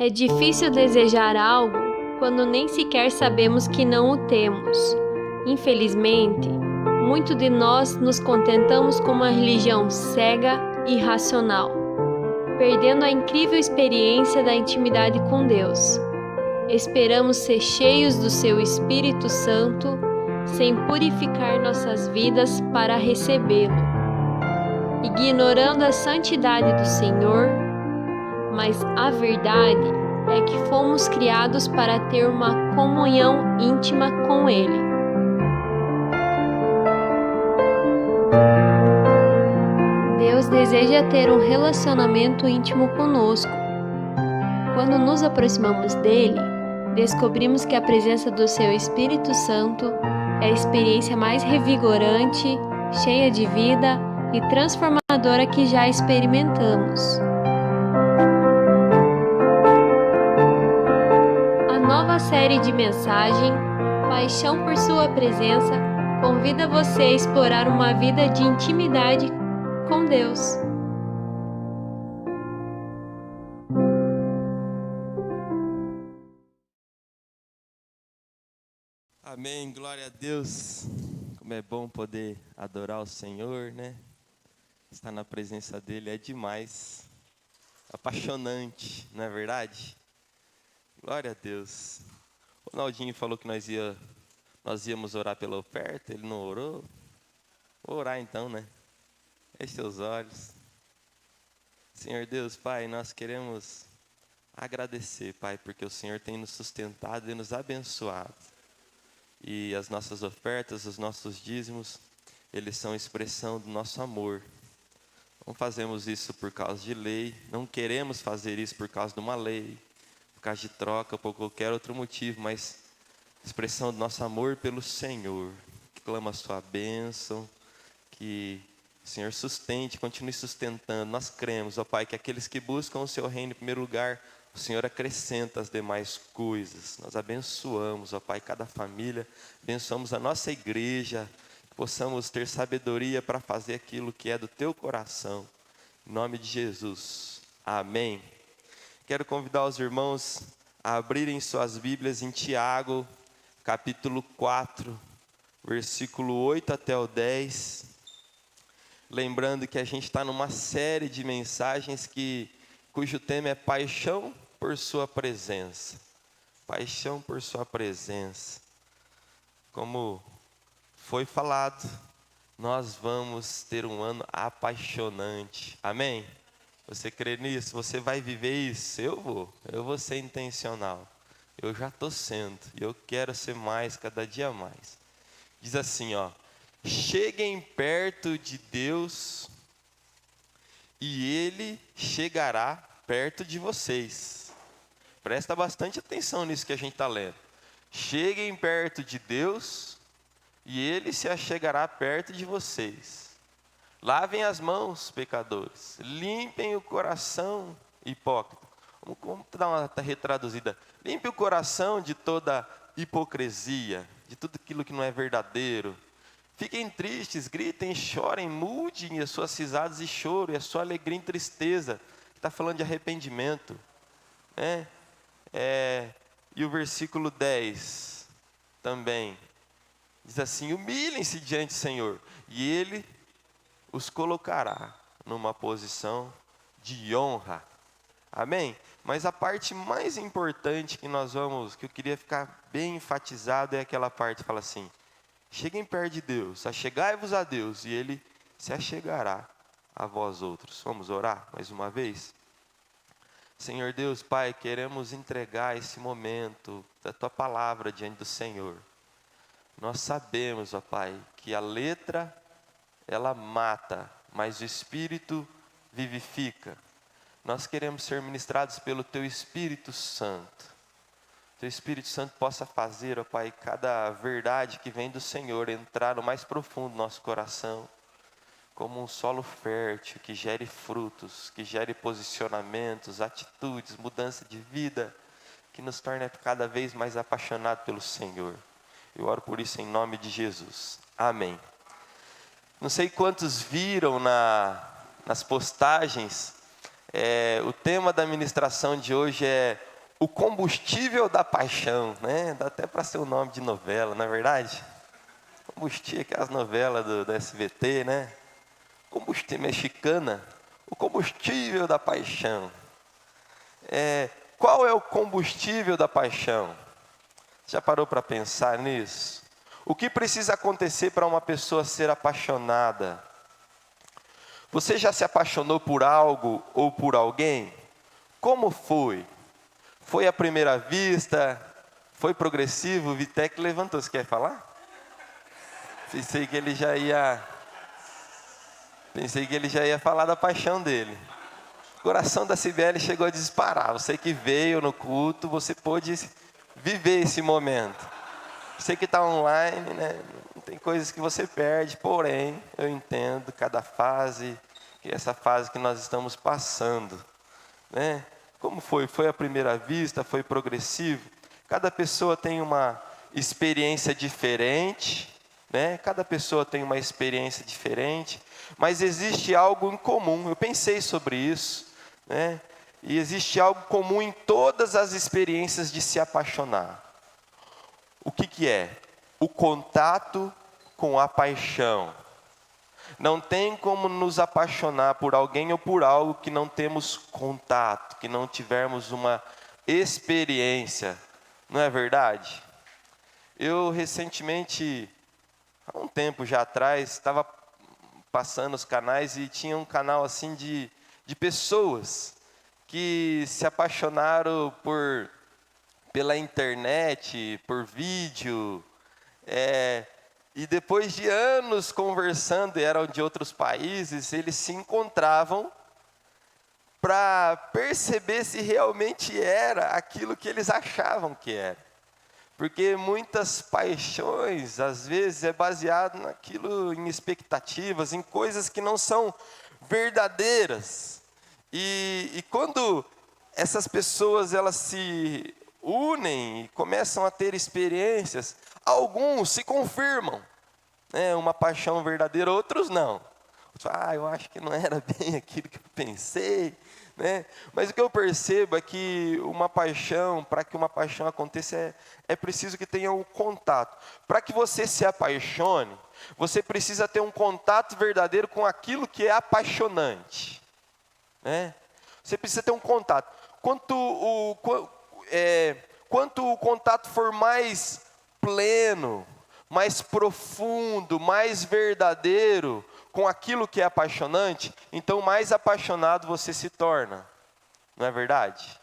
É difícil desejar algo quando nem sequer sabemos que não o temos. Infelizmente, muito de nós nos contentamos com uma religião cega e irracional, perdendo a incrível experiência da intimidade com Deus. Esperamos ser cheios do seu Espírito Santo, sem purificar nossas vidas para recebê-lo, ignorando a santidade do Senhor, mas a verdade é que fomos criados para ter uma comunhão íntima com Ele. Deus deseja ter um relacionamento íntimo conosco. Quando nos aproximamos dele, descobrimos que a presença do seu Espírito Santo é a experiência mais revigorante, cheia de vida e transformadora que já experimentamos. A nova série de mensagem, Paixão por Sua Presença, convida você a explorar uma vida de intimidade com Deus. Amém, glória a Deus. Como é bom poder adorar o Senhor, né? Estar na presença dEle é demais. Apaixonante, não é verdade? Glória a Deus. O Naldinho falou que nós íamos orar pela oferta, ele não orou? Vou orar então, né? Feche seus olhos. Senhor Deus, Pai, nós queremos agradecer, Pai, porque o Senhor tem nos sustentado e nos abençoado. E as nossas ofertas, os nossos dízimos, eles são expressão do nosso amor. Não fazemos isso por causa de lei, não queremos fazer isso por causa de uma lei, por causa de troca, por qualquer outro motivo, mas expressão do nosso amor pelo Senhor, que clama a sua bênção, que o Senhor sustente, continue sustentando. Nós cremos, ó Pai, que aqueles que buscam o seu reino em primeiro lugar, o Senhor acrescenta as demais coisas. Nós abençoamos, ó Pai, cada família, abençoamos a nossa igreja, que possamos ter sabedoria para fazer aquilo que é do teu coração. Em nome de Jesus, amém. Quero convidar os irmãos a abrirem suas Bíblias em Tiago, capítulo 4, versículo 8 até o 10. Lembrando que a gente está numa série de mensagens cujo tema é paixão por sua presença. Paixão por sua presença. Como foi falado, nós vamos ter um ano apaixonante. Amém? Você crê nisso? Você vai viver isso? Eu vou ser intencional. Eu já estou sendo, e eu quero ser mais, cada dia mais. Diz assim, ó: cheguem perto de Deus e Ele chegará perto de vocês. Presta bastante atenção nisso que a gente está lendo. Cheguem perto de Deus e Ele se achegará perto de vocês. Lavem as mãos, pecadores. Limpem o coração, hipócrita. Vamos dar uma retraduzida. Limpe o coração de toda hipocrisia, de tudo aquilo que não é verdadeiro. Fiquem tristes, gritem, chorem, mudem as suas risadas e choro, e a sua alegria em tristeza. Está falando de arrependimento, né? E o versículo 10 também diz assim: humilhem-se diante do Senhor, e Ele os colocará numa posição de honra. Amém? Mas a parte mais importante que eu queria ficar bem enfatizado, é aquela parte que fala assim: cheguem perto de Deus, achegai-vos a Deus, e Ele se achegará a vós outros. Vamos orar mais uma vez? Senhor Deus, Pai, queremos entregar esse momento da Tua palavra diante do Senhor. Nós sabemos, ó Pai, que a letra, ela mata, mas o Espírito vivifica. Nós queremos ser ministrados pelo Teu Espírito Santo. Teu Espírito Santo possa fazer, ó Pai, cada verdade que vem do Senhor entrar no mais profundo do nosso coração, como um solo fértil que gere frutos, que gere posicionamentos, atitudes, mudança de vida, que nos torne cada vez mais apaixonados pelo Senhor. Eu oro por isso em nome de Jesus. Amém. Não sei quantos viram nas postagens, o tema da ministração de hoje é o combustível da paixão, né? Dá até para ser o nome de novela, não é verdade? Combustível, aquelas novelas do SBT, né? Combustível mexicana, o combustível da paixão. Qual é o combustível da paixão? Já parou para pensar nisso? O que precisa acontecer para uma pessoa ser apaixonada? Você já se apaixonou por algo ou por alguém? Como foi? Foi à primeira vista? Foi progressivo? O Vitec levantou, você quer falar? Pensei que ele já ia falar da paixão dele. O coração da Cibele chegou a disparar. Você que veio no culto, você pôde viver esse momento. Você que está online, né? Tem coisas que você perde, porém, eu entendo cada fase, que essa fase que nós estamos passando, né? Como foi? Foi à primeira vista? Foi progressivo? Cada pessoa tem uma experiência diferente, né? Cada pessoa tem uma experiência diferente, mas existe algo em comum. Eu pensei sobre isso, né? E existe algo comum em todas as experiências de se apaixonar. O que é? O contato com a paixão. Não tem como nos apaixonar por alguém ou por algo que não temos contato, que não tivermos uma experiência. Não é verdade? Eu recentemente, há um tempo já atrás, estava passando os canais e tinha um canal assim de pessoas que se apaixonaram pela internet, por vídeo, e depois de anos conversando, eram de outros países, eles se encontravam para perceber se realmente era aquilo que eles achavam que era. Porque muitas paixões, às vezes, é baseado naquilo, em expectativas, em coisas que não são verdadeiras. E quando essas pessoas elas se unem e começam a ter experiências, alguns se confirmam, né, uma paixão verdadeira, outros não. Eu acho que não era bem aquilo que eu pensei, né? Mas o que eu percebo é que uma paixão, para que uma paixão aconteça, é preciso que tenha um contato. Para que você se apaixone, você precisa ter um contato verdadeiro com aquilo que é apaixonante, né? Você precisa ter um contato. Quanto o contato for mais pleno, mais profundo, mais verdadeiro com aquilo que é apaixonante, então mais apaixonado você se torna. Não é verdade?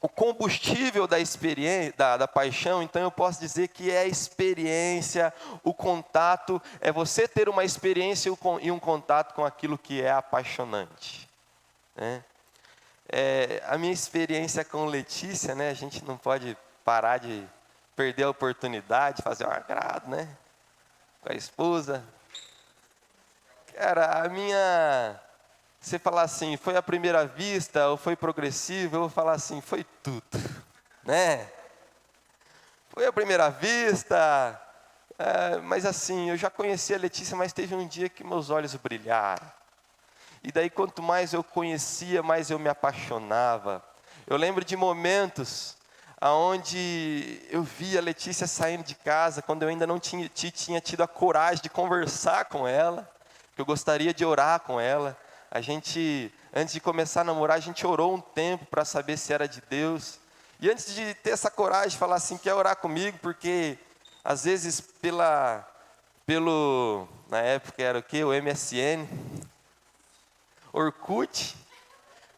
O combustível da experiência, da paixão, então eu posso dizer que é a experiência, o contato, é você ter uma experiência e um contato com aquilo que é apaixonante, né? A minha experiência com Letícia, né, a gente não pode parar de perder a oportunidade de fazer um agrado, né, com a esposa. Cara, você falar assim, foi à primeira vista ou foi progressivo, eu vou falar assim, foi tudo, né? Foi à primeira vista, mas assim, eu já conhecia a Letícia, mas teve um dia que meus olhos brilharam. E daí, quanto mais eu conhecia, mais eu me apaixonava. Eu lembro de momentos onde eu via a Letícia saindo de casa, quando eu ainda não tinha tido a coragem de conversar com ela, que eu gostaria de orar com ela. A gente, antes de começar a namorar, a gente orou um tempo para saber se era de Deus. E antes de ter essa coragem de falar assim, quer orar comigo, porque às vezes na época era o quê? O MSN, Orkut.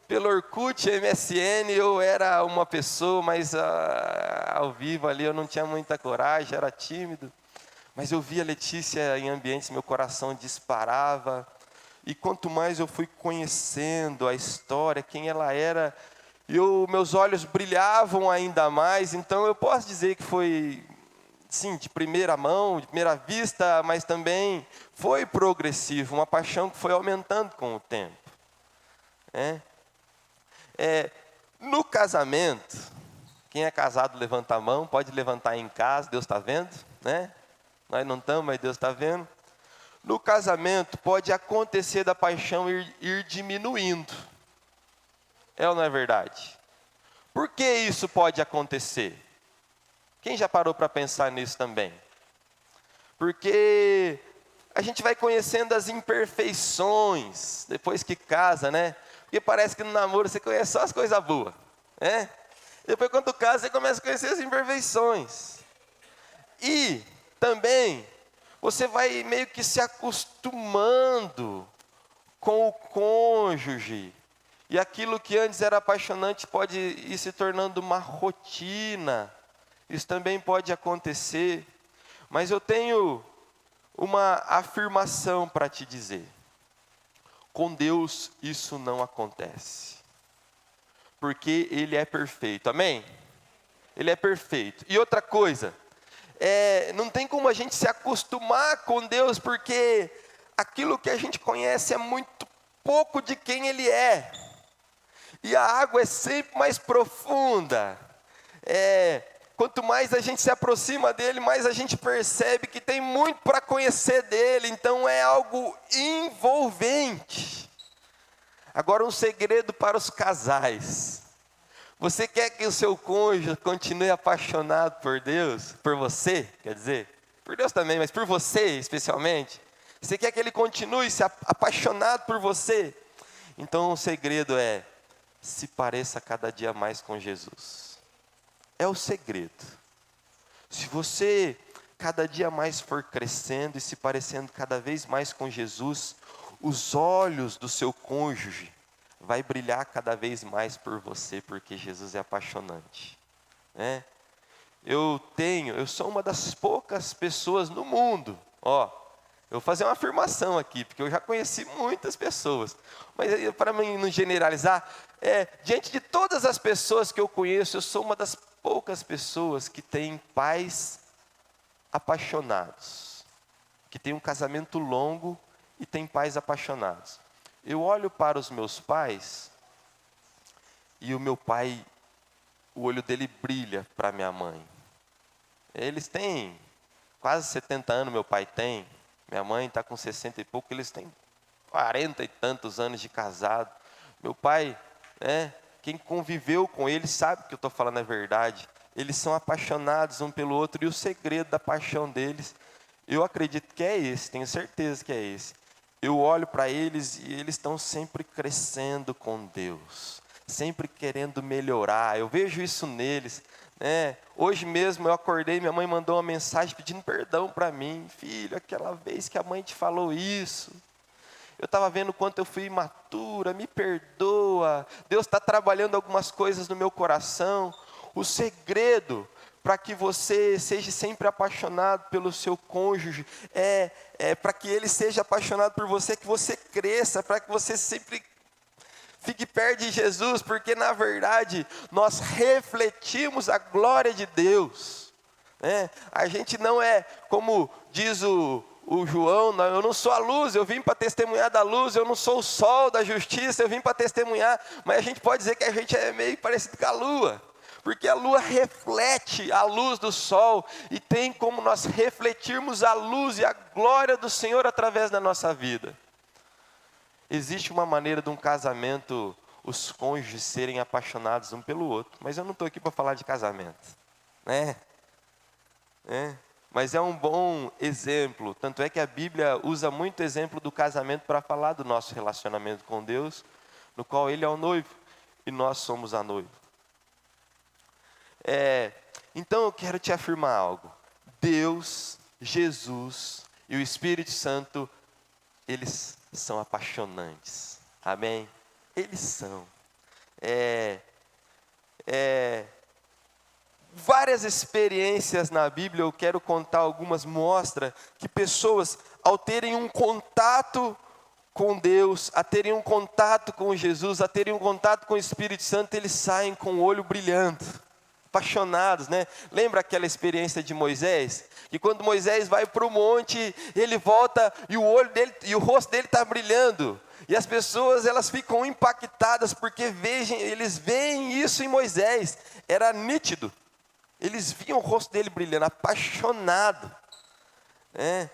Pelo Orkut, MSN, eu era uma pessoa, mas ao vivo ali eu não tinha muita coragem, era tímido. Mas eu via a Letícia em ambientes, meu coração disparava. E quanto mais eu fui conhecendo a história, quem ela era, meus olhos brilhavam ainda mais. Então eu posso dizer que foi, sim, de primeira mão, de primeira vista, mas também foi progressivo, uma paixão que foi aumentando com o tempo. No casamento, quem é casado levanta a mão, pode levantar aí em casa, Deus está vendo, né? Nós não estamos, mas Deus está vendo. No casamento pode acontecer da paixão ir diminuindo, É ou não é verdade? Por que isso pode acontecer? Quem já parou para pensar nisso também? Porque a gente vai conhecendo as imperfeições depois que casa, né? Porque parece que no namoro você conhece só as coisas boas, né? Depois quando casa você começa a conhecer as imperfeições. E também você vai meio que se acostumando com o cônjuge. E aquilo que antes era apaixonante pode ir se tornando uma rotina. Isso também pode acontecer. Mas eu tenho uma afirmação para te dizer. Com Deus isso não acontece. Porque Ele é perfeito, amém? Ele é perfeito. E outra coisa, não tem como a gente se acostumar com Deus, porque aquilo que a gente conhece é muito pouco de quem Ele é. E a água é sempre mais profunda. Quanto mais a gente se aproxima dele, mais a gente percebe que tem muito para conhecer dele. Então é algo envolvente. Agora um segredo para os casais. Você quer que o seu cônjuge continue apaixonado por Deus? Por você, quer dizer? Por Deus também, mas por você especialmente? Você quer que ele continue se apaixonado por você? Então o segredo é: se pareça cada dia mais com Jesus. É o segredo. Se você cada dia mais for crescendo e se parecendo cada vez mais com Jesus, os olhos do seu cônjuge vai brilhar cada vez mais por você, porque Jesus é apaixonante, né? Eu sou uma das poucas pessoas no mundo, eu vou fazer uma afirmação aqui, porque eu já conheci muitas pessoas, mas para mim não generalizar, diante de todas as pessoas que eu conheço, eu sou uma das poucas pessoas que tem pais apaixonados, que tem um casamento longo e tem pais apaixonados. Eu olho para os meus pais e o meu pai, o olho dele brilha para minha mãe. Eles têm quase 70 anos, meu pai tem, minha mãe está com 60 e pouco, eles têm 40 e tantos anos de casado. Meu pai, quem conviveu com eles sabe que eu estou falando a verdade. Eles são apaixonados um pelo outro e o segredo da paixão deles, eu acredito que é esse, tenho certeza que é esse. Eu olho para eles e eles estão sempre crescendo com Deus, sempre querendo melhorar. Eu vejo isso neles, né? Hoje mesmo eu acordei, minha mãe mandou uma mensagem pedindo perdão para mim. Filho, aquela vez que a mãe te falou isso, eu estava vendo o quanto eu fui imatura, me perdoa. Deus está trabalhando algumas coisas no meu coração. O segredo para que você seja sempre apaixonado pelo seu cônjuge, para que ele seja apaixonado por você, que você cresça, para que você sempre fique perto de Jesus, porque na verdade nós refletimos a glória de Deus, né? A gente não é, como diz o João, eu não sou a luz, eu vim para testemunhar da luz, eu não sou o sol da justiça, eu vim para testemunhar, mas a gente pode dizer que a gente é meio parecido com a lua. Porque a lua reflete a luz do sol e tem como nós refletirmos a luz e a glória do Senhor através da nossa vida. Existe uma maneira de um casamento, os cônjuges serem apaixonados um pelo outro, mas eu não estou aqui para falar de casamento, né? Mas é um bom exemplo, tanto é que a Bíblia usa muito exemplo do casamento para falar do nosso relacionamento com Deus, no qual Ele é o noivo e nós somos a noiva. Então eu quero te afirmar algo. Deus, Jesus e o Espírito Santo, eles são apaixonantes. Amém? Eles são. Várias experiências na Bíblia, eu quero contar algumas, mostra que pessoas, ao terem um contato com Deus, a terem um contato com Jesus, a terem um contato com o Espírito Santo, eles saem com o olho brilhando. Apaixonados, né? Lembra aquela experiência de Moisés? Que quando Moisés vai para o monte, ele volta e o olho dele e o rosto dele está brilhando. E as pessoas, elas ficam impactadas porque eles veem isso em Moisés. Era nítido. Eles viam o rosto dele brilhando, apaixonado, né?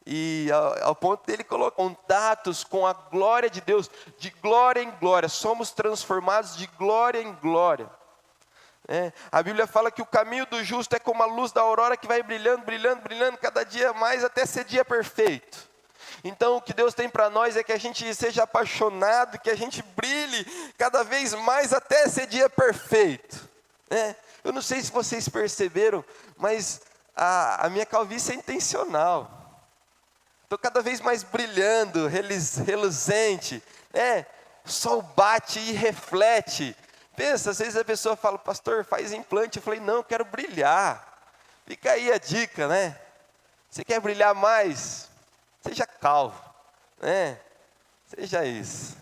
E ao ponto dele colocar contatos com a glória de Deus, de glória em glória, somos transformados de glória em glória. A Bíblia fala que o caminho do justo é como a luz da aurora que vai brilhando, brilhando, brilhando, cada dia mais até ser dia perfeito. Então o que Deus tem para nós é que a gente seja apaixonado, que a gente brilhe cada vez mais até ser dia perfeito. Eu não sei se vocês perceberam, mas a minha calvície é intencional. Estou cada vez mais brilhando, reluzente. O sol bate e reflete. Pensa, às vezes a pessoa fala, pastor, faz implante. Eu falei, não, eu quero brilhar. Fica aí a dica, né? Você quer brilhar mais? Seja calvo, Seja isso.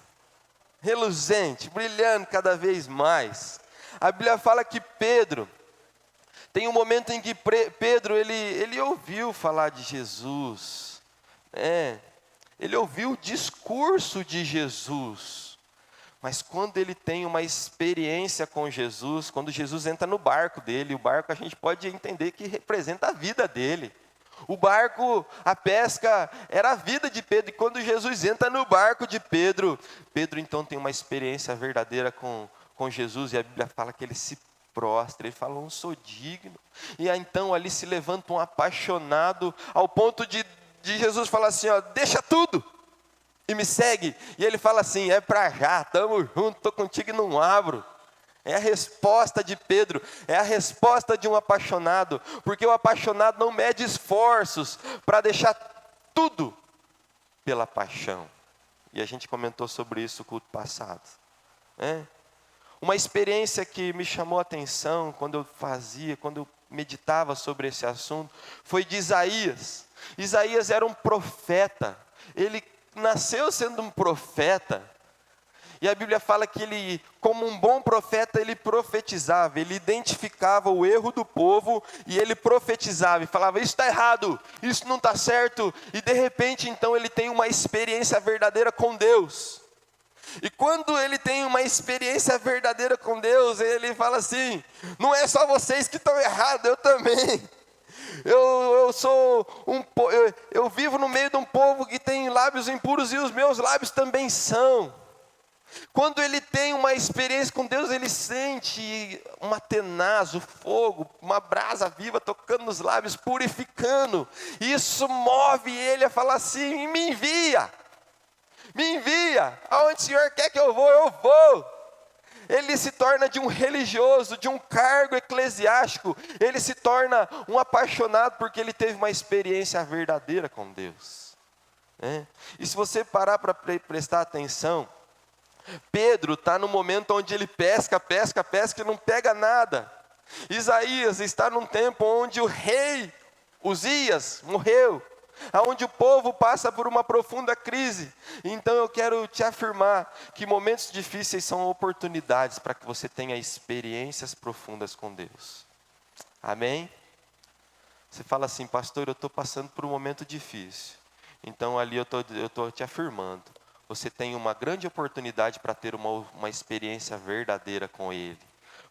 Reluzente, brilhando cada vez mais. A Bíblia fala que Pedro, tem um momento em que Pedro, ele ouviu falar de Jesus. Ele ouviu o discurso de Jesus. Mas quando ele tem uma experiência com Jesus, quando Jesus entra no barco dele, o barco a gente pode entender que representa a vida dele. O barco, a pesca, era a vida de Pedro. E quando Jesus entra no barco de Pedro, Pedro então tem uma experiência verdadeira com Jesus. E a Bíblia fala que ele se prostra, ele fala, não sou digno. E então ali se levanta um apaixonado, ao ponto de Jesus falar assim, deixa tudo e me segue. E ele fala assim, é para já, estamos juntos, estou contigo e não abro. É a resposta de Pedro, é a resposta de um apaixonado, porque o apaixonado não mede esforços para deixar tudo pela paixão. E a gente comentou sobre isso no culto passado. Uma experiência que me chamou a atenção quando eu meditava sobre esse assunto, foi de Isaías. Isaías era um profeta, ele nasceu sendo um profeta. E a Bíblia fala que ele, como um bom profeta, ele profetizava, ele identificava o erro do povo e ele profetizava e falava, isso está errado, isso não está certo. E de repente então ele tem uma experiência verdadeira com Deus. E quando ele tem uma experiência verdadeira com Deus, ele fala assim, não é só vocês que estão errados, eu também. Eu vivo no meio de um povo que tem lábios impuros e os meus lábios também são. Quando ele tem uma experiência com Deus, ele sente uma tenaz, o fogo, uma brasa viva tocando nos lábios, purificando. Isso move ele a falar assim, me envia, aonde o Senhor quer que eu vou. Ele se torna de um religioso, de um cargo eclesiástico, ele se torna um apaixonado porque ele teve uma experiência verdadeira com Deus. E se você parar para prestar atenção, Pedro está no momento onde ele pesca e não pega nada. Isaías está num tempo onde o rei Uzias morreu, onde o povo passa por uma profunda crise. Então eu quero te afirmar que momentos difíceis são oportunidades para que você tenha experiências profundas com Deus. Amém? Você fala assim, pastor, eu estou passando por um momento difícil. Então ali eu estou te afirmando, você tem uma grande oportunidade para ter uma experiência verdadeira com Ele,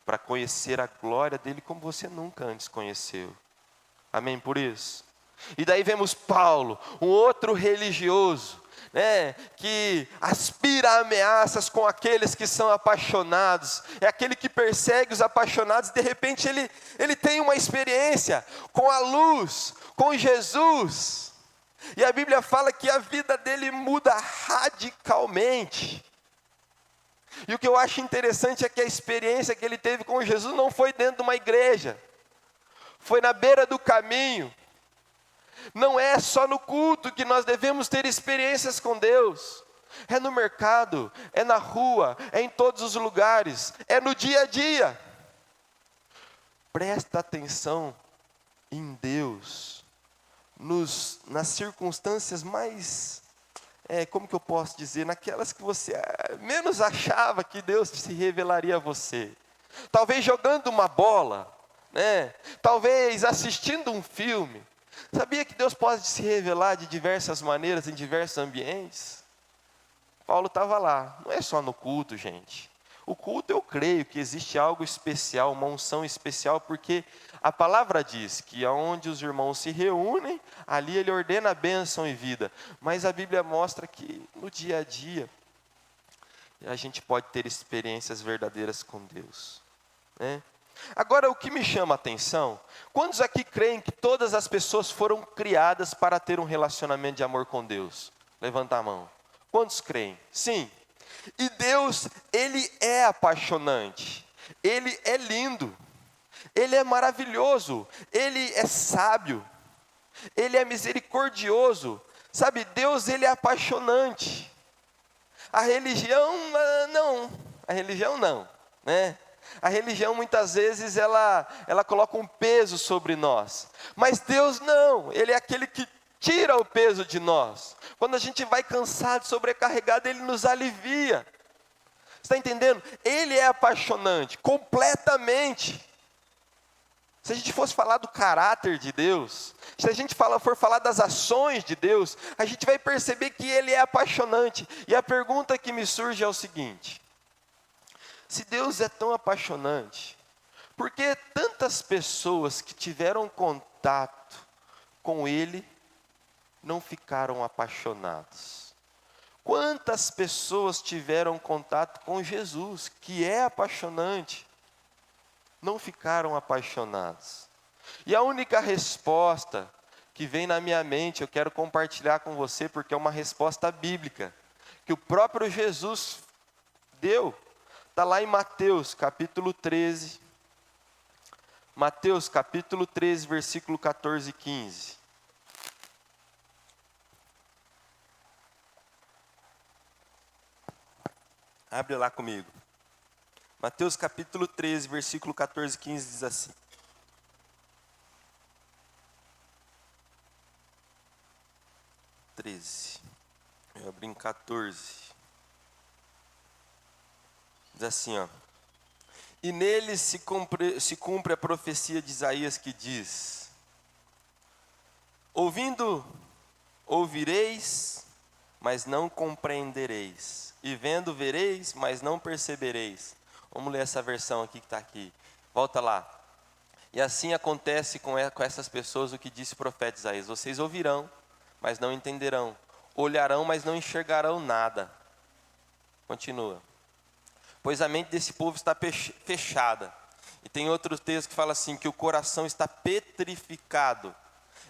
para conhecer a glória dEle como você nunca antes conheceu. Amém por isso? E daí vemos Paulo, um outro religioso, que aspira a ameaças com aqueles que são apaixonados, é aquele que persegue os apaixonados. De repente ele tem uma experiência com a luz, com Jesus, e a Bíblia fala que a vida dele muda radicalmente. E o que eu acho interessante é que a experiência que ele teve com Jesus não foi dentro de uma igreja, foi na beira do caminho. Não é só no culto que nós devemos ter experiências com Deus. É no mercado, é na rua, é em todos os lugares, é no dia a dia. Presta atenção em Deus, nas circunstâncias mais, como que eu posso dizer, naquelas que você menos achava que Deus se revelaria a você. Talvez jogando uma bola, talvez assistindo um filme. Sabia que Deus pode se revelar de diversas maneiras, em diversos ambientes? Paulo estava lá, não é só no culto, gente. O culto eu creio que existe algo especial, uma unção especial, porque a palavra diz que aonde os irmãos se reúnem, ali ele ordena a bênção e vida. Mas a Bíblia mostra que no dia a dia, a gente pode ter experiências verdadeiras com Deus, né? Agora, o que me chama a atenção, quantos aqui creem que todas as pessoas foram criadas para ter um relacionamento de amor com Deus? Levanta a mão. Quantos creem? Sim. E Deus, Ele é apaixonante, Ele é lindo, Ele é maravilhoso, Ele é sábio, Ele é misericordioso. Sabe, Deus, Ele é apaixonante. A religião não, né? A religião muitas vezes ela coloca um peso sobre nós, mas Deus não, Ele é aquele que tira o peso de nós. Quando a gente vai cansado, sobrecarregado, Ele nos alivia. Está entendendo? Ele é apaixonante, completamente. Se a gente fosse falar do caráter de Deus, se a gente for falar das ações de Deus, a gente vai perceber que Ele é apaixonante. E a pergunta que me surge é o seguinte: se Deus é tão apaixonante, por que tantas pessoas que tiveram contato com Ele não ficaram apaixonados? Quantas pessoas tiveram contato com Jesus, que é apaixonante, não ficaram apaixonados? E a única resposta que vem na minha mente, eu quero compartilhar com você, porque é uma resposta bíblica, que o próprio Jesus deu. Está lá em Mateus capítulo 13. Mateus capítulo 13, versículo 14 e 15. Abre lá comigo. Mateus capítulo 13, versículo 14 e 15 diz assim: 13. Eu abri em 14. Diz assim, ó: e nele se cumpre a profecia de Isaías que diz: ouvindo, ouvireis, mas não compreendereis, e vendo, vereis, mas não percebereis. Vamos ler essa versão aqui que está aqui. Volta lá. E assim acontece com essas pessoas o que disse o profeta Isaías: vocês ouvirão, mas não entenderão, olharão, mas não enxergarão nada. Continua. Pois a mente desse povo está fechada. E tem outro texto que fala assim, que o coração está petrificado.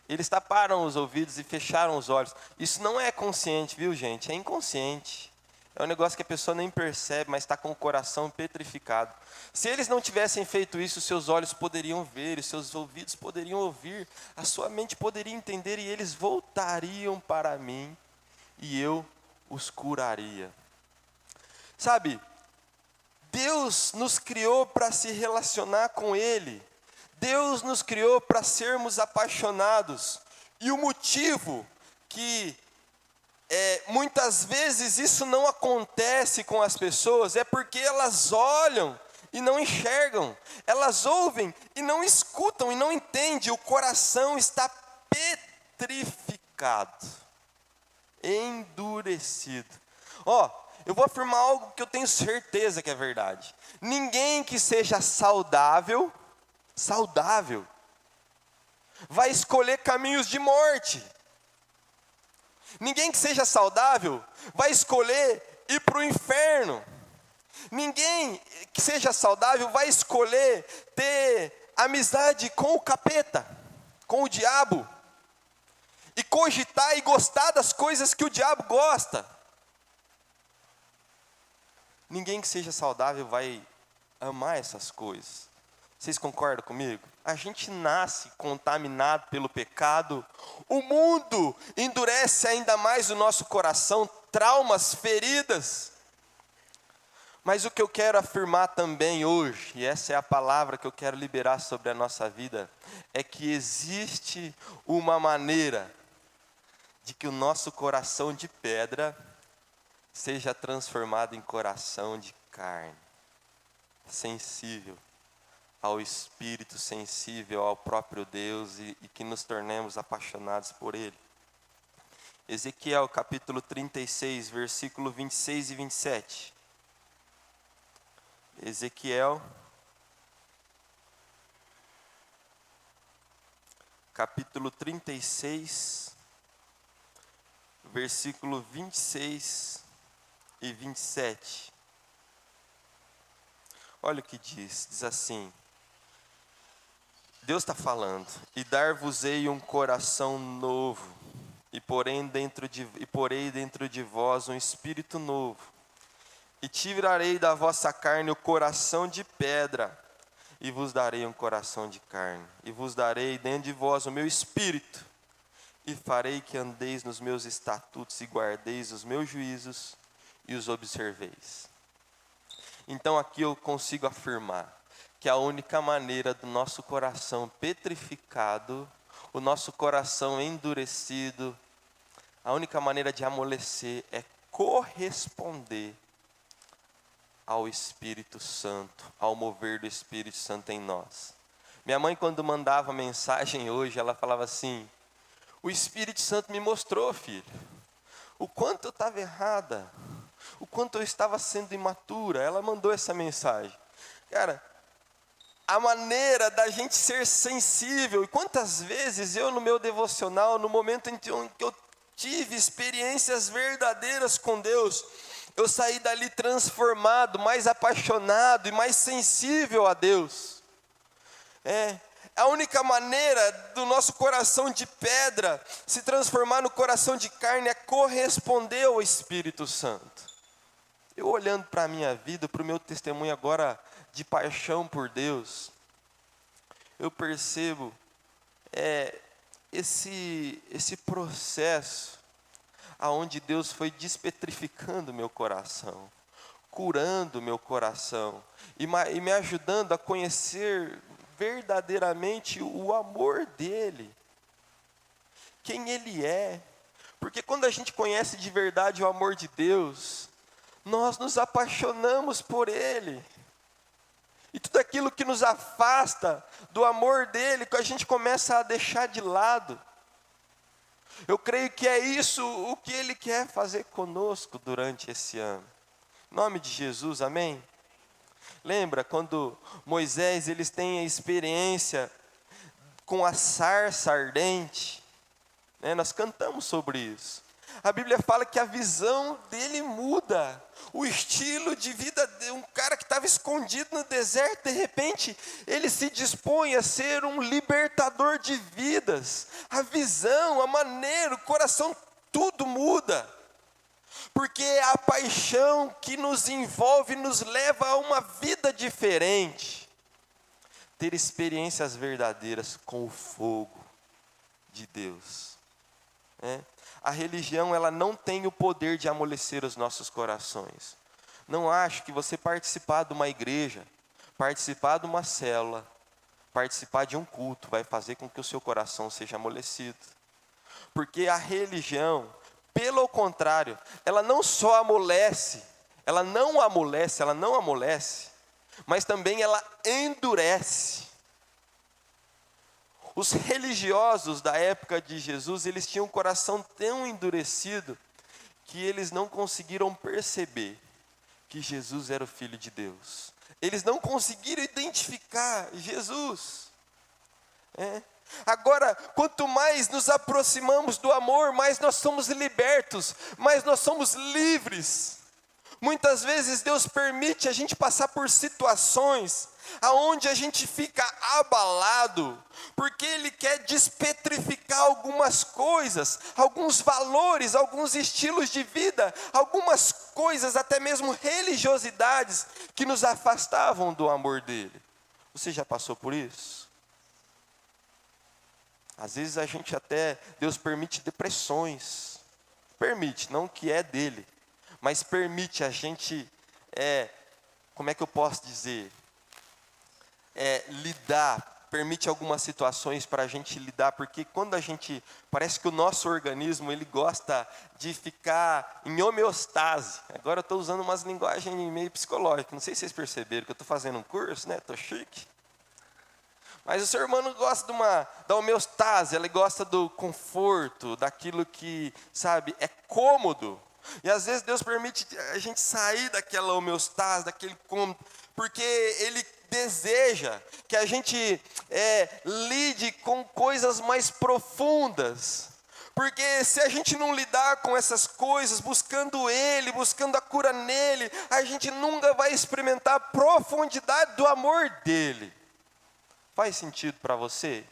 Eles taparam os ouvidos e fecharam os olhos. Isso não é consciente, viu, gente? É inconsciente. É um negócio que a pessoa nem percebe, mas está com o coração petrificado. Se eles não tivessem feito isso, seus olhos poderiam ver, os seus ouvidos poderiam ouvir, a sua mente poderia entender, e eles voltariam para mim, e eu os curaria. Sabe, Deus nos criou para se relacionar com Ele. Deus nos criou para sermos apaixonados. E o motivo que muitas vezes isso não acontece com as pessoas é porque elas olham e não enxergam. Elas ouvem e não escutam e não entendem. O coração está petrificado, endurecido. Eu vou afirmar algo que eu tenho certeza que é verdade. Ninguém que seja saudável, vai escolher caminhos de morte. Ninguém que seja saudável vai escolher ir para o inferno. Ninguém que seja saudável vai escolher ter amizade com o capeta, com o diabo, e cogitar e gostar das coisas que o diabo gosta. Ninguém que seja saudável vai amar essas coisas. Vocês concordam comigo? A gente nasce contaminado pelo pecado. O mundo endurece ainda mais o nosso coração, traumas, feridas. Mas o que eu quero afirmar também hoje, e essa é a palavra que eu quero liberar sobre a nossa vida, é que existe uma maneira de que o nosso coração de pedra seja transformado em coração de carne, sensível ao Espírito, sensível ao próprio Deus, e que nos tornemos apaixonados por Ele. Ezequiel capítulo 36, versículo 26 e 27. Ezequiel, capítulo 36, versículo 26 e 27. Olha o que diz assim: Deus está falando, e dar-vos-ei um coração novo, e porei dentro de vós um espírito novo, e tirarei da vossa carne o coração de pedra, e vos darei um coração de carne, e vos darei dentro de vós o meu espírito, e farei que andeis nos meus estatutos, e guardeis os meus juízos, e os observeis. Então aqui eu consigo afirmar que a única maneira do nosso coração petrificado, o nosso coração endurecido, a única maneira de amolecer é corresponder ao Espírito Santo, ao mover do Espírito Santo em nós. Minha mãe, quando mandava mensagem hoje, ela falava assim: o Espírito Santo me mostrou, filho, o quanto eu estava errada, o quanto eu estava sendo imatura. Ela mandou essa mensagem. Cara, a maneira da gente ser sensível, e quantas vezes eu no meu devocional, no momento em que eu tive experiências verdadeiras com Deus, eu saí dali transformado, mais apaixonado e mais sensível a Deus. A única maneira do nosso coração de pedra se transformar no coração de carne é corresponder ao Espírito Santo. Eu olhando para a minha vida, para o meu testemunho agora de paixão por Deus, eu percebo esse processo aonde Deus foi despetrificando meu coração, curando meu coração e me ajudando a conhecer verdadeiramente o amor dele, quem ele é. Porque quando a gente conhece de verdade o amor de Deus, nós nos apaixonamos por ele. E tudo aquilo que nos afasta do amor dele, que a gente começa a deixar de lado. Eu creio que é isso o que ele quer fazer conosco durante esse ano. Em nome de Jesus, amém? Lembra quando Moisés, eles têm a experiência com a sarça ardente? Nós cantamos sobre isso. A Bíblia fala que a visão dele muda. O estilo de vida de um cara que estava escondido no deserto, de repente, ele se dispõe a ser um libertador de vidas. A visão, a maneira, o coração, tudo muda. Porque a paixão que nos envolve nos leva a uma vida diferente. Ter experiências verdadeiras com o fogo de Deus. A religião, ela não tem o poder de amolecer os nossos corações. Não acho que você participar de uma igreja, participar de uma célula, participar de um culto vai fazer com que o seu coração seja amolecido. Porque a religião, pelo contrário, ela não só amolece, ela não amolece, mas também ela endurece. Os religiosos da época de Jesus, eles tinham um coração tão endurecido que eles não conseguiram perceber que Jesus era o Filho de Deus. Eles não conseguiram identificar Jesus. Agora, quanto mais nos aproximamos do amor, mais nós somos libertos, mais nós somos livres. Muitas vezes Deus permite a gente passar por situações aonde a gente fica abalado, porque Ele quer despetrificar algumas coisas, alguns valores, alguns estilos de vida, algumas coisas, até mesmo religiosidades, que nos afastavam do amor dEle. Você já passou por isso? Às vezes Deus permite depressões, permite, não que é dEle, mas permite a gente, como é que eu posso dizer? Lidar, permite algumas situações para a gente lidar, porque quando parece que o nosso organismo, ele gosta de ficar em homeostase. Agora eu estou usando umas linguagens meio psicológicas, não sei se vocês perceberam que eu estou fazendo um curso, estou chique. Mas o ser humano gosta da homeostase, ele gosta do conforto, daquilo que, é cômodo. E às vezes Deus permite a gente sair daquela homeostase, daquele cômodo, porque Ele deseja que a gente lide com coisas mais profundas. Porque se a gente não lidar com essas coisas, buscando Ele, buscando a cura nele, a gente nunca vai experimentar a profundidade do amor dEle. Faz sentido para você?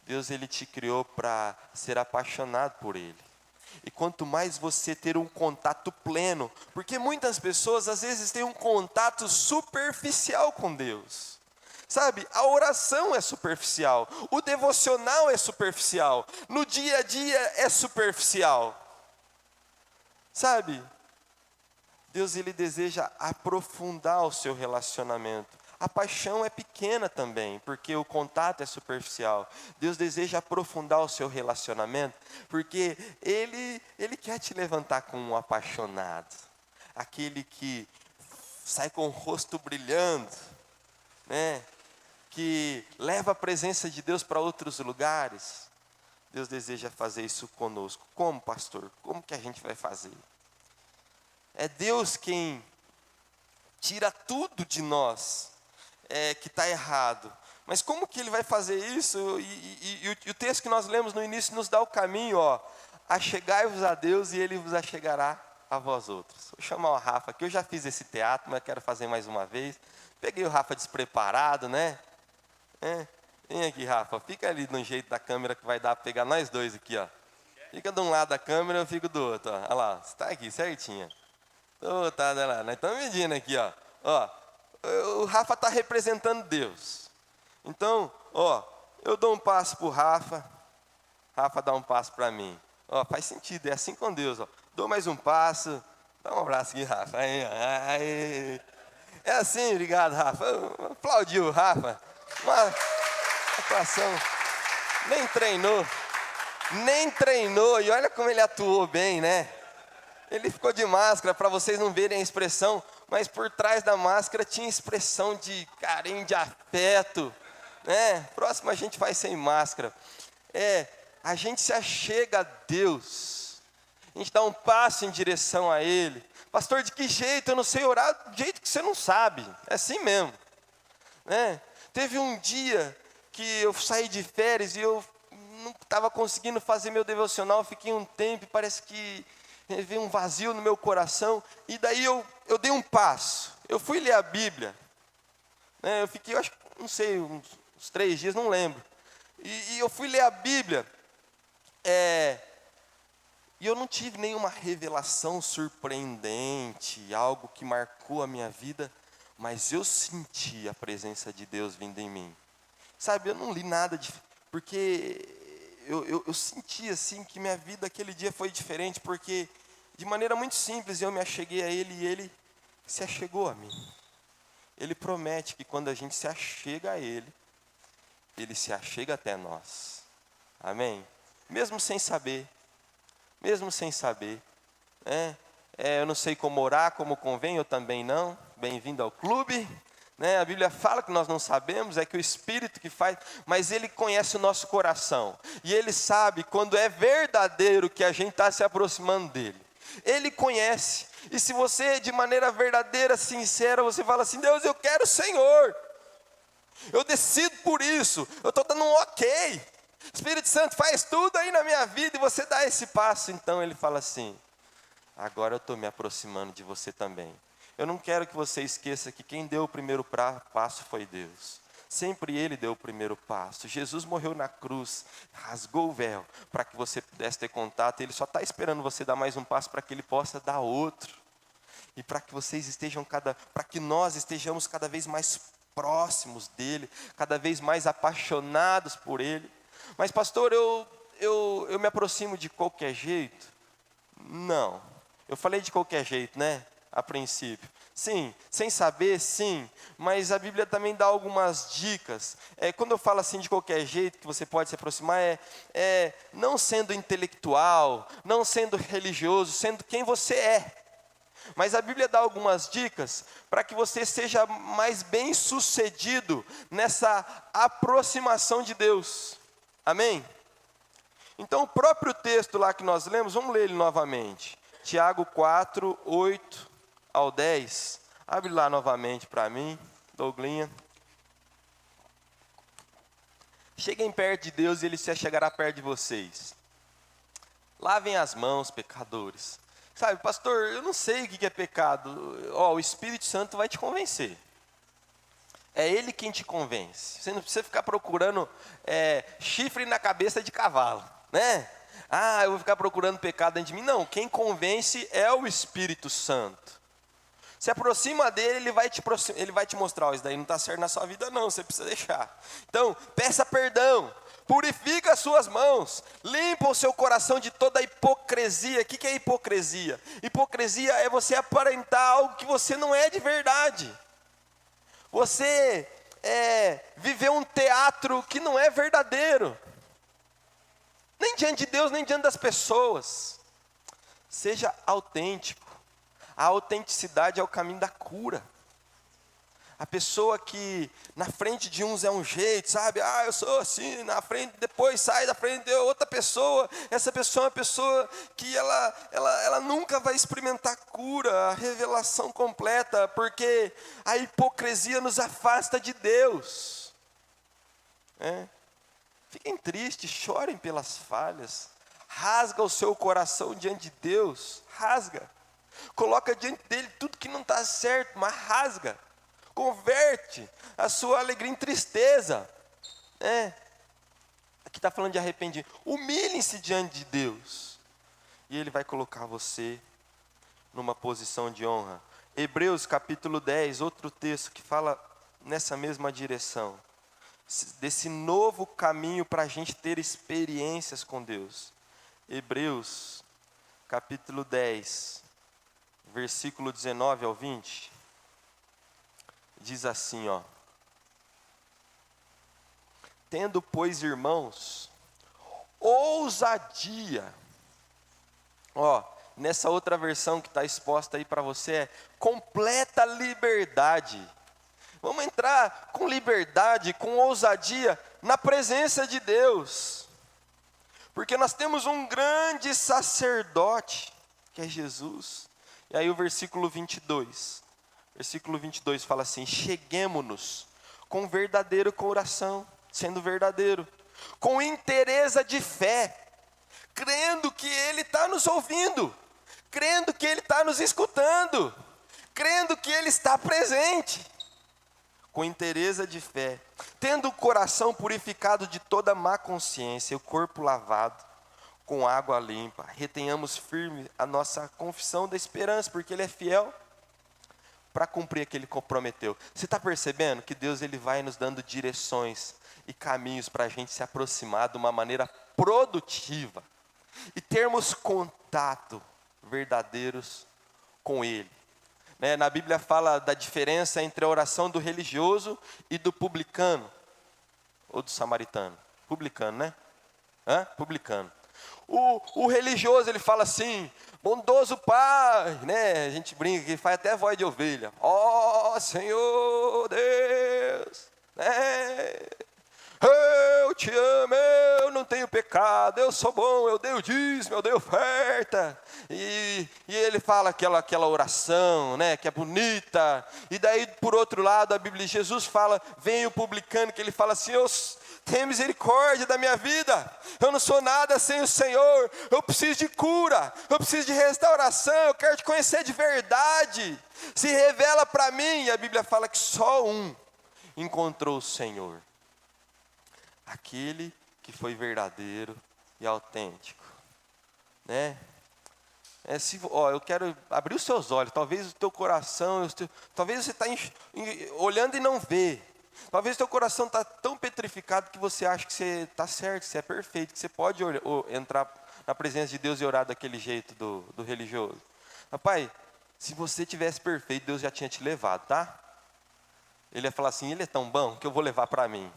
Deus, Ele te criou para ser apaixonado por Ele. E quanto mais você ter um contato pleno, porque muitas pessoas às vezes têm um contato superficial com Deus. Sabe, a oração é superficial, o devocional é superficial, no dia a dia é superficial. Sabe, Deus, Ele deseja aprofundar o seu relacionamento. A paixão é pequena também, porque o contato é superficial. Deus deseja aprofundar o seu relacionamento, porque Ele quer te levantar como um apaixonado. Aquele que sai com o rosto brilhando, né? Que leva a presença de Deus para outros lugares. Deus deseja fazer isso conosco. Como, pastor? Como que a gente vai fazer? É Deus quem tira tudo de nós que está errado. Mas como que Ele vai fazer isso? E o texto que nós lemos no início nos dá o caminho, achegai-vos a Deus e Ele vos achegará a vós outros. Vou chamar o Rafa aqui, eu já fiz esse teatro, mas quero fazer mais uma vez. Peguei o Rafa despreparado, né? Vem aqui, Rafa, fica ali no jeito da câmera que vai dar para pegar nós dois aqui, ó. Fica de um lado da câmera, eu fico do outro, ó. Olha lá, você está aqui certinho. Tá, olha lá, nós estamos medindo aqui, ó. O Rafa está representando Deus. Então, eu dou um passo para o Rafa dá um passo para mim. Faz sentido, é assim com Deus, Dou mais um passo, dá um abraço aqui, Rafa. Aí. É assim, obrigado, Rafa. Aplaudiu o Rafa. Uma atuação. Nem treinou, e olha como ele atuou bem, né? Ele ficou de máscara para vocês não verem a expressão, mas por trás da máscara tinha expressão de carinho, de afeto, né? Próximo a gente faz sem máscara. A gente se achega a Deus, a gente dá um passo em direção a Ele. Pastor, de que jeito? Eu não sei orar do jeito que você não sabe, é assim mesmo, né? Teve um dia que eu saí de férias e eu não estava conseguindo fazer meu devocional, fiquei um tempo e parece que veio um vazio no meu coração, e daí eu dei um passo, eu fui ler a Bíblia, né? Eu fiquei, acho, não sei, uns 3 dias, não lembro, e eu fui ler a Bíblia, e eu não tive nenhuma revelação surpreendente, algo que marcou a minha vida, mas eu senti a presença de Deus vindo em mim. Sabe, eu não li nada, porque eu senti assim que minha vida aquele dia foi diferente, porque de maneira muito simples eu me acheguei a Ele e Ele se achegou a mim. Ele promete que quando a gente se achega a Ele, Ele se achega até nós. Amém? Mesmo sem saber, eu não sei como orar, como convém, eu também não. Bem-vindo ao clube, né? A Bíblia fala que nós não sabemos, é que o Espírito que faz, mas Ele conhece o nosso coração, e Ele sabe quando é verdadeiro que a gente está se aproximando dEle. Ele conhece, e se você de maneira verdadeira, sincera, você fala assim: Deus, eu quero o Senhor, eu decido por isso, eu estou dando um ok, Espírito Santo faz tudo aí na minha vida, e você dá esse passo, então Ele fala assim: agora eu estou me aproximando de você também. Eu não quero que você esqueça que quem deu o primeiro passo foi Deus. Sempre Ele deu o primeiro passo. Jesus morreu na cruz, rasgou o véu, para que você pudesse ter contato. Ele só está esperando você dar mais um passo para que Ele possa dar outro. E para que vocês para que nós estejamos cada vez mais próximos dEle, cada vez mais apaixonados por Ele. Mas pastor, eu me aproximo de qualquer jeito? Não. Eu falei de qualquer jeito, né? A princípio. Sim, sem saber, sim. Mas a Bíblia também dá algumas dicas. Quando eu falo assim de qualquer jeito, que você pode se aproximar, não sendo intelectual, não sendo religioso, sendo quem você é. Mas a Bíblia dá algumas dicas para que você seja mais bem sucedido nessa aproximação de Deus. Amém? Então o próprio texto lá que nós lemos, vamos ler ele novamente. Tiago 4, 8 ao 10. Abre lá novamente para mim, Douglinha. Cheguem perto de Deus e Ele se chegará perto de vocês. Lavem as mãos, pecadores. Sabe, pastor, eu não sei o que é pecado. O Espírito Santo vai te convencer. É Ele quem te convence. Você não precisa ficar procurando chifre na cabeça de cavalo, né? Eu vou ficar procurando pecado dentro de mim. Não, quem convence é o Espírito Santo. Se aproxima dele, ele vai te mostrar, isso daí não está certo na sua vida não, você precisa deixar. Então, peça perdão, purifica as suas mãos, limpa o seu coração de toda a hipocrisia. O que é hipocrisia? Hipocrisia é você aparentar algo que você não é de verdade. Você viver um teatro que não é verdadeiro. Nem diante de Deus, nem diante das pessoas. Seja autêntico. A autenticidade é o caminho da cura. A pessoa que na frente de uns é um jeito, sabe? Eu sou assim, na frente, depois sai da frente de outra pessoa. Essa pessoa é uma pessoa que ela nunca vai experimentar cura, a revelação completa, porque a hipocrisia nos afasta de Deus. Fiquem tristes, chorem pelas falhas. Rasga o seu coração diante de Deus, rasga. Coloca diante dele tudo que não está certo, mas rasga. Converte a sua alegria em tristeza. Aqui está falando de arrependimento. Humilhem-se diante de Deus. E Ele vai colocar você numa posição de honra. Hebreus capítulo 10, outro texto que fala nessa mesma direção. Desse novo caminho para a gente ter experiências com Deus. Hebreus capítulo 10. Versículo 19 ao 20, diz assim, tendo, pois, irmãos, ousadia, nessa outra versão que está exposta aí para você, completa liberdade. Vamos entrar com liberdade, com ousadia, na presença de Deus, porque nós temos um grande sacerdote, que é Jesus. E aí o versículo 22 fala assim: cheguemo-nos com verdadeiro coração, sendo verdadeiro, com inteireza de fé, crendo que Ele está nos ouvindo, crendo que Ele está nos escutando, crendo que Ele está presente, com inteireza de fé, tendo o coração purificado de toda má consciência, o corpo lavado com água limpa, retenhamos firme a nossa confissão da esperança, porque Ele é fiel para cumprir o que Ele comprometeu. Você está percebendo que Deus Ele vai nos dando direções e caminhos para a gente se aproximar de uma maneira produtiva e termos contato verdadeiros com Ele. Na Bíblia fala da diferença entre a oração do religioso e do publicano, ou do samaritano. Publicano, né? Publicano. O religioso, ele fala assim: bondoso Pai, né? A gente brinca que faz até voz de ovelha. Senhor Deus, né? Eu te amo, eu não tenho pecado, eu sou bom, eu dei o dízimo, eu dei oferta. E ele fala aquela oração, né, que é bonita. E daí, por outro lado, a Bíblia de Jesus fala, vem o publicano, que ele fala assim: tem misericórdia da minha vida, eu não sou nada sem o Senhor, eu preciso de cura, eu preciso de restauração, eu quero te conhecer de verdade, se revela para mim. E a Bíblia fala que só um encontrou o Senhor, aquele que foi verdadeiro e autêntico, né? Eu quero abrir os seus olhos, talvez o teu coração, talvez você está olhando e não vê. Talvez teu coração está tão petrificado que você acha que você está certo, que você é perfeito, que você pode entrar na presença de Deus e orar daquele jeito do religioso. Rapaz, se você tivesse perfeito, Deus já tinha te levado, tá? Ele ia falar assim: Ele é tão bom que eu vou levar para mim.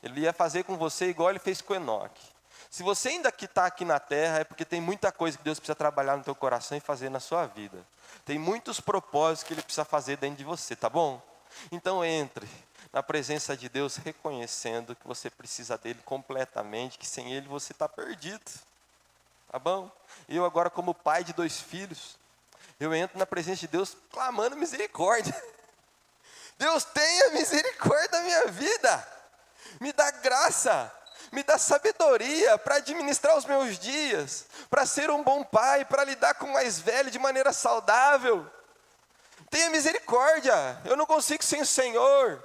Ele ia fazer com você igual Ele fez com Enoque. Se você ainda está aqui na terra, é porque tem muita coisa que Deus precisa trabalhar no teu coração e fazer na sua vida. Tem muitos propósitos que Ele precisa fazer dentro de você, tá bom? Então entre na presença de Deus, reconhecendo que você precisa dEle completamente, que sem Ele você está perdido, tá bom? Eu agora, como pai de 2 filhos, Eu entro na presença de Deus clamando misericórdia. Deus, tenha misericórdia da minha vida. Me dá graça, me dá sabedoria para administrar os meus dias, para ser um bom pai, para lidar com o mais velho de maneira saudável. Tenha misericórdia, eu não consigo sem o Senhor,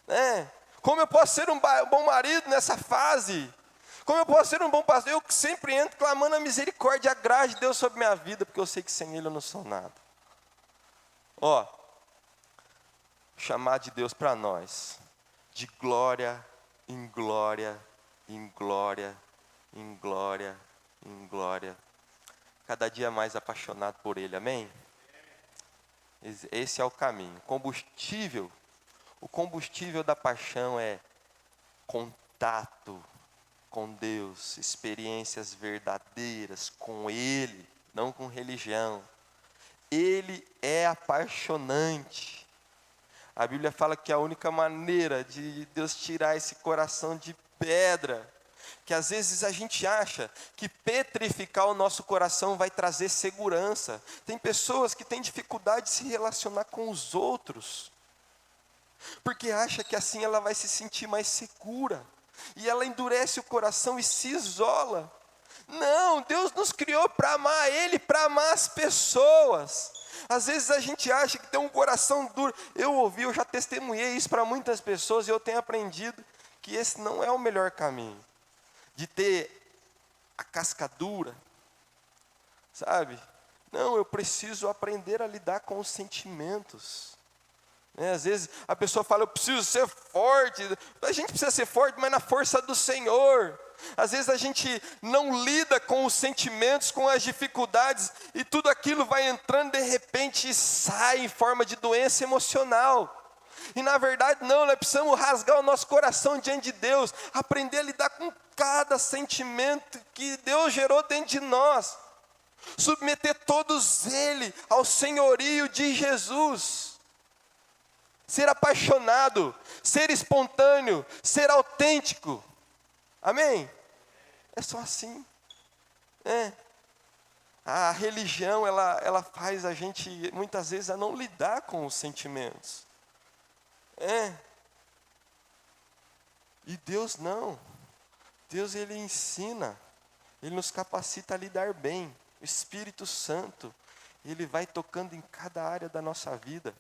né? Como eu posso ser um bom marido nessa fase? Como eu posso ser um bom pastor? Eu sempre entro clamando a misericórdia e a graça de Deus sobre a minha vida, porque eu sei que sem Ele eu não sou nada. Ó, chamar de Deus para nós, de glória em glória, em glória, em glória, em glória, cada dia mais apaixonado por Ele, amém? Esse é o caminho. O combustível da paixão é contato com Deus, experiências verdadeiras com Ele, não com religião. Ele é apaixonante. A Bíblia fala que a única maneira de Deus tirar esse coração de pedra, que às vezes a gente acha que petrificar o nosso coração vai trazer segurança. Tem pessoas que têm dificuldade de se relacionar com os outros, porque acha que assim ela vai se sentir mais segura, e ela endurece o coração e se isola. Não, Deus nos criou para amar Ele, para amar as pessoas. Às vezes a gente acha que tem um coração duro. Eu já testemunhei isso para muitas pessoas, e eu tenho aprendido que esse não é o melhor caminho. De ter a casca dura, sabe? Não, eu preciso aprender a lidar com os sentimentos. Às vezes a pessoa fala, eu preciso ser forte. A gente precisa ser forte, mas na força do Senhor. Às vezes a gente não lida com os sentimentos, com as dificuldades, e tudo aquilo vai entrando de repente e sai em forma de doença emocional. E na verdade não, nós precisamos rasgar o nosso coração diante de Deus, aprender a lidar com cada sentimento que Deus gerou dentro de nós, submeter todos eles ao senhorio de Jesus. Ser apaixonado, ser espontâneo, ser autêntico. Amém? É só assim. A religião, ela faz a gente, muitas vezes, a não lidar com os sentimentos. E Deus não. Deus, Ele ensina. Ele nos capacita a lidar bem. O Espírito Santo, Ele vai tocando em cada área da nossa vida.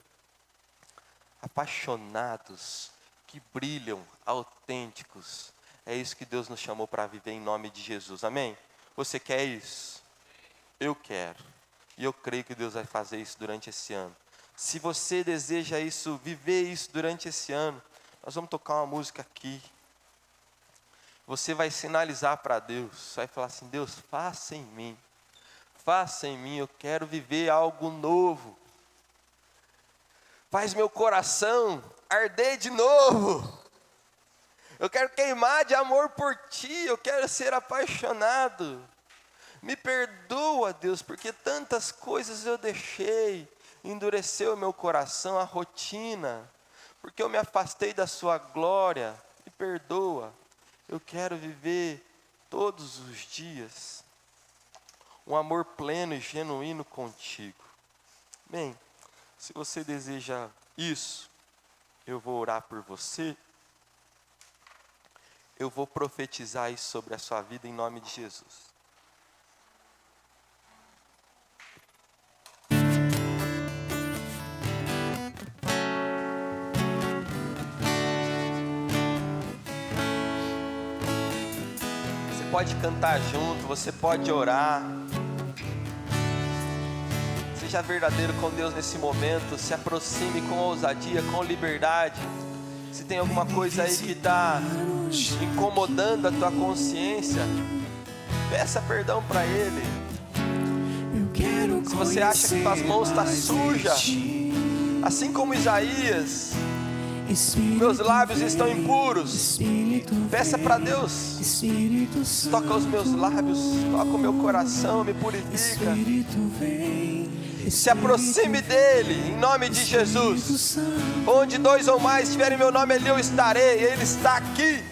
Apaixonados, que brilham, autênticos. É isso que Deus nos chamou para viver em nome de Jesus, amém? Você quer isso? Eu quero. E eu creio que Deus vai fazer isso durante esse ano. Se você deseja isso, viver isso durante esse ano, nós vamos tocar uma música aqui. Você vai sinalizar para Deus, vai falar assim, Deus, faça em mim, eu quero viver algo novo. Faz meu coração arder de novo. Eu quero queimar de amor por Ti, eu quero ser apaixonado. Me perdoa, Deus, porque tantas coisas eu deixei, endureceu o meu coração, a rotina, porque eu me afastei da Sua glória. Me perdoa, eu quero viver todos os dias um amor pleno e genuíno contigo. Bem, se você deseja isso, eu vou orar por você. Eu vou profetizar isso sobre a sua vida em nome de Jesus. Você pode cantar junto, você pode orar. Seja verdadeiro com Deus nesse momento, se aproxime com ousadia, com liberdade. Se tem alguma coisa aí que está incomodando a tua consciência, peça perdão para Ele. Se você acha que tuas mãos estão sujas, assim como Isaías, meus lábios estão impuros, peça para Deus, toca os meus lábios, toca o meu coração, me purifica. Se aproxime dele, em nome de Jesus. Onde 2 ou mais estiverem meu nome, ali eu estarei. Ele está aqui.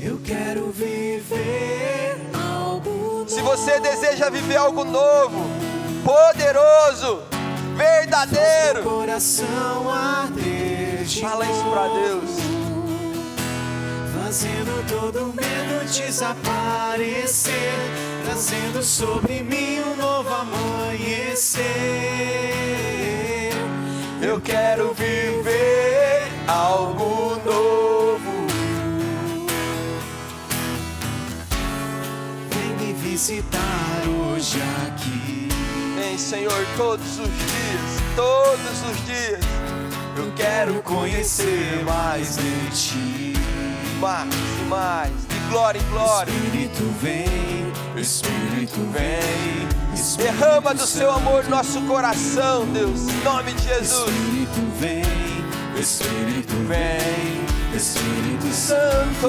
Eu quero viver algo novo. Se você deseja viver algo novo, poderoso, verdadeiro. Coração arder de Fala isso pra Deus. Fazendo todo medo desaparecer, trazendo sobre mim um novo amanhecer. Eu quero viver algo novo. Vem me visitar hoje aqui. Vem, Senhor, todos os dias, todos os dias. Eu quero conhecer mais de ti. Mais e mais, de glória em glória. Espírito vem, Espírito vem. Derrama do seu amor no nosso coração, Deus, em nome de Jesus. Espírito vem, Espírito vem, Espírito Santo,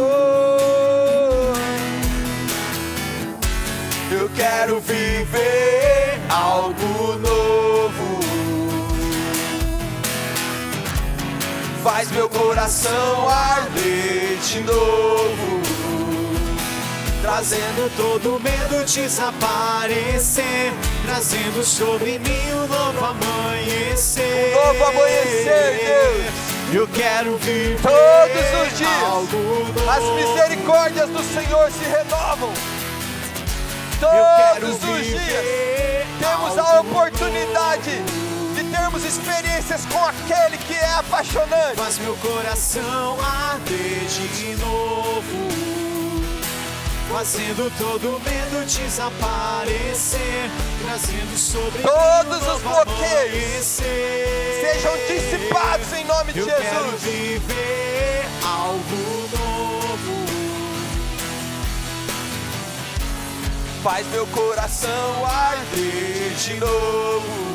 eu quero viver algo novo. Faz meu coração arder de novo, trazendo todo medo desaparecer, trazendo sobre mim um novo amanhecer. Um novo amanhecer, Deus. Eu quero viver todos os dias. algo novo. As misericórdias do Senhor se renovam. Eu quero Todos os dias viver temos a algo oportunidade de termos experiências com aquele que é apaixonante. Faz meu coração arder de novo, fazendo todo medo desaparecer, trazendo sobre todos mim um os novo bloqueios amanhecer. sejam dissipados em nome de Eu quero Jesus. viver algo novo. Faz meu coração arder de novo,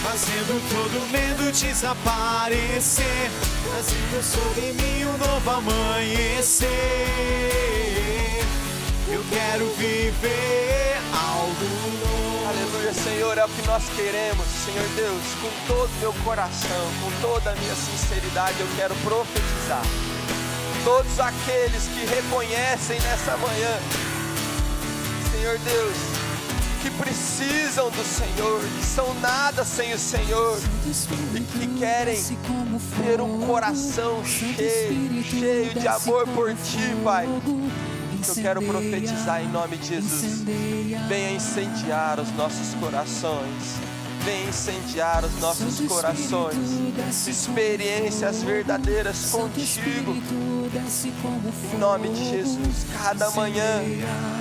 Fazendo todo medo desaparecer, trazendo sobre mim um novo amanhecer. Eu quero viver algo novo. aleluia, Senhor, é o que nós queremos, Senhor Deus, com todo o meu coração, com toda a minha sinceridade, eu quero profetizar. Todos aqueles que reconhecem nessa manhã, Senhor Deus, que precisam do Senhor, que são nada sem o Senhor e que querem ter um coração cheio de amor por Ti, Pai. Eu quero profetizar em nome de Jesus. Venha incendiar os nossos corações. Venha incendiar os nossos corações. Experiências verdadeiras contigo. Em nome de Jesus. Cada manhã,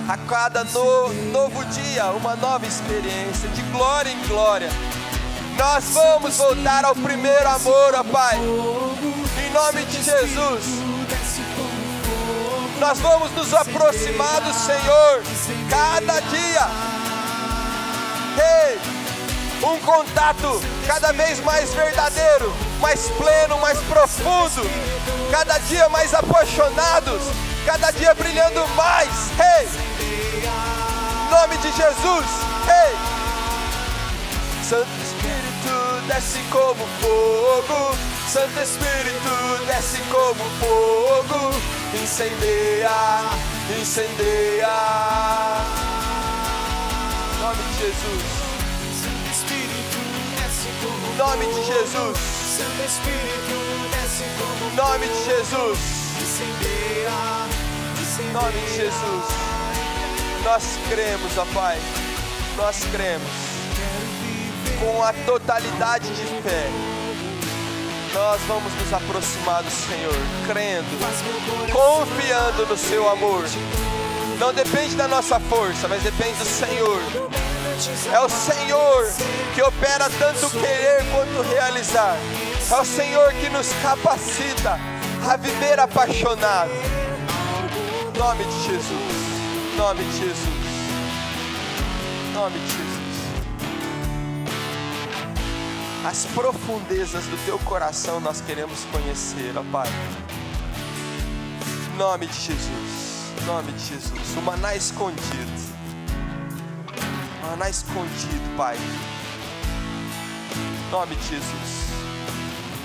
a cada novo dia, uma nova experiência. De glória em glória. Nós vamos voltar ao primeiro amor, ó Pai. Em nome de Jesus. Nós vamos nos aproximar do Senhor cada dia. Ei, um contato cada vez mais verdadeiro, mais pleno, mais profundo. Cada dia mais apaixonados, cada dia brilhando mais. Ei, em nome de Jesus. Ei, Santo Espírito desce como fogo. Santo Espírito desce como fogo. Incendeia, incendeia. Em nome de Jesus. Santo Espírito desce como Em nome de Jesus. Santo Espírito desce como Em nome de Jesus. incendeia, Em nome de Jesus. Nós cremos, ó Pai. Nós cremos. Com a totalidade de fé. Nós vamos nos aproximar do Senhor, crendo, confiando no seu amor. Não depende da nossa força, mas depende do Senhor. É o Senhor que opera tanto querer quanto realizar. É o Senhor que nos capacita a viver apaixonado. Em nome de Jesus. Em nome de Jesus. Em nome de Jesus. As profundezas do teu coração nós queremos conhecer, ó Pai. Em nome de Jesus. Em nome de Jesus. O maná escondido. O maná escondido, Pai. Em nome de Jesus.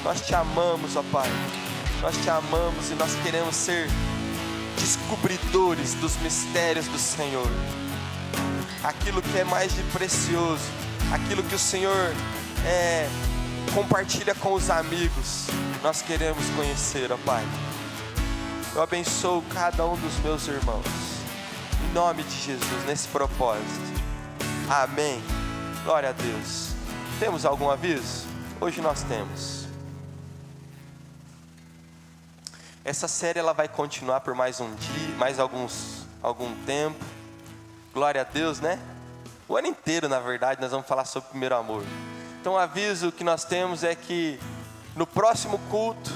Nós te amamos, ó Pai. Nós te amamos e nós queremos ser descobridores dos mistérios do Senhor. aquilo que é mais de precioso, aquilo que o Senhor compartilha com os amigos. Nós queremos conhecer, ó Pai. Eu abençoo cada um dos meus irmãos, em nome de Jesus, nesse propósito. Amém. Glória a Deus. Temos algum aviso? Hoje nós temos. Essa série ela vai continuar por mais um dia, mais algum tempo. Glória a Deus, né? O ano inteiro, na verdade, nós vamos falar sobre o primeiro amor. Então o aviso que nós temos é que no próximo culto,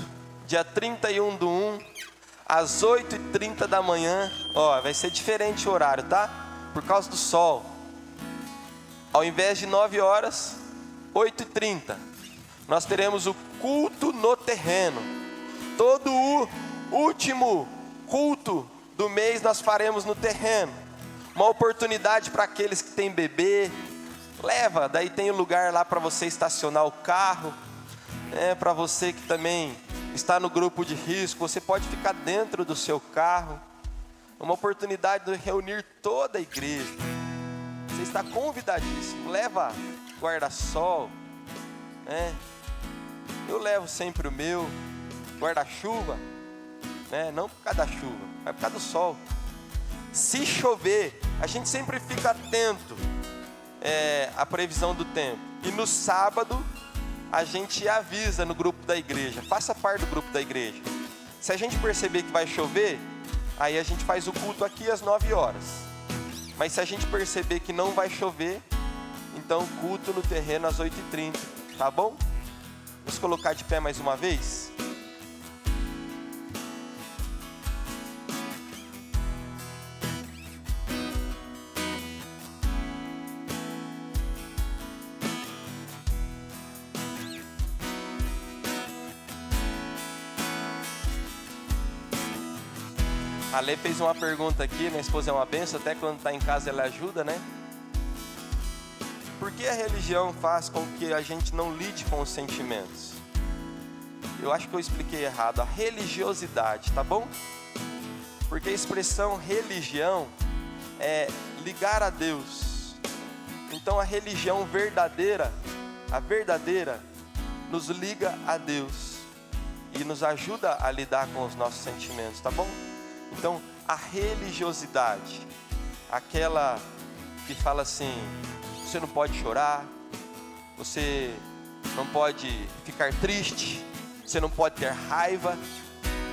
dia 31/1, às 8h30 da manhã, vai ser diferente o horário, tá? Por causa do sol. Ao invés de 9 horas, 8h30, nós teremos o culto no terreno. Todo o último culto do mês nós faremos no terreno. Uma oportunidade para aqueles que têm bebê, leva, daí tem um lugar lá para você estacionar o carro, para você que também está no grupo de risco, você pode ficar dentro do seu carro. Uma oportunidade de reunir toda a igreja. Você está convidadíssimo. Leva guarda-sol, eu levo sempre o meu guarda-chuva, não por causa da chuva, mas por causa do sol. Se chover, a gente sempre fica atento à previsão do tempo. E no sábado a gente avisa no grupo da igreja. Faça parte do grupo da igreja. Se a gente perceber que vai chover, aí a gente faz o culto aqui às 9 horas. Mas se a gente perceber que não vai chover, então culto no terreno às 8h30, tá bom? Vamos colocar de pé mais uma vez? A Lê fez uma pergunta aqui, minha esposa é uma benção, até quando está em casa ela ajuda, né? Por que a religião faz com que a gente não lide com os sentimentos? Eu acho que eu expliquei errado, a religiosidade, tá bom? Porque a expressão religião é ligar a Deus. Então a religião verdadeira, a verdadeira, nos liga a Deus e nos ajuda a lidar com os nossos sentimentos, tá bom? Então, a religiosidade, aquela que fala assim, você não pode chorar, você não pode ficar triste, você não pode ter raiva.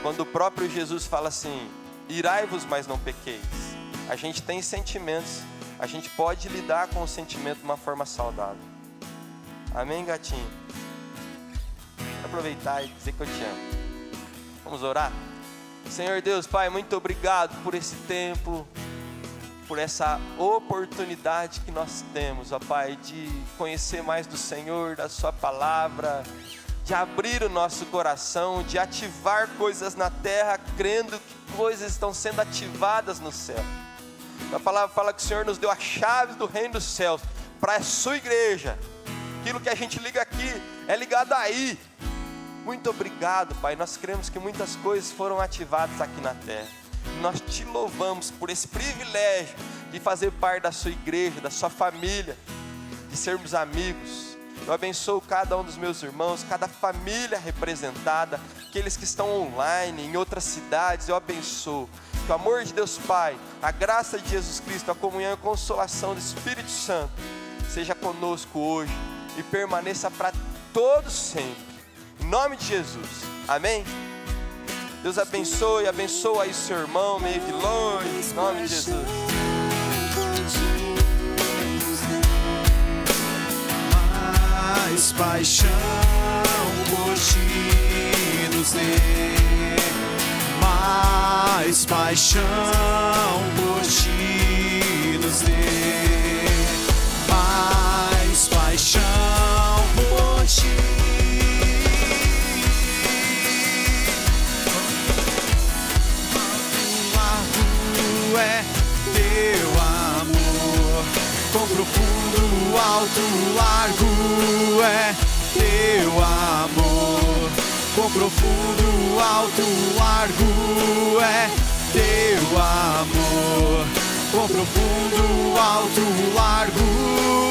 Quando o próprio Jesus fala assim, irai-vos, mas não pequeis. A gente tem sentimentos, a gente pode lidar com o sentimento de uma forma saudável. Amém, gatinho? Vou aproveitar e dizer que eu te amo. Vamos orar? Senhor Deus, Pai, muito obrigado por esse tempo, por essa oportunidade que nós temos, ó Pai, de conhecer mais do Senhor, da Sua palavra, de abrir o nosso coração, de ativar coisas na terra, crendo que coisas estão sendo ativadas no céu. A palavra fala que o Senhor nos deu as chaves do reino dos céus para a Sua igreja. Aquilo que a gente liga aqui é ligado aí. Muito obrigado, Pai. Nós cremos que muitas coisas foram ativadas aqui na terra. Nós te louvamos por esse privilégio de fazer parte da Sua igreja, da Sua família, de sermos amigos. Eu abençoo cada um dos meus irmãos, cada família representada, aqueles que estão online, em outras cidades, eu abençoo. Que o amor de Deus Pai, a graça de Jesus Cristo, a comunhão e a consolação do Espírito Santo seja conosco hoje e permaneça para todos sempre. Em nome de Jesus, amém? Deus abençoe, abençoa aí seu irmão meio de longe, em nome de Jesus. Mais paixão por ti nos dê, mais paixão por ti nos dê, mais paixão por ti. É teu amor, quão profundo, alto, largo é teu amor, quão profundo, alto, largo é teu amor, quão profundo, alto, largo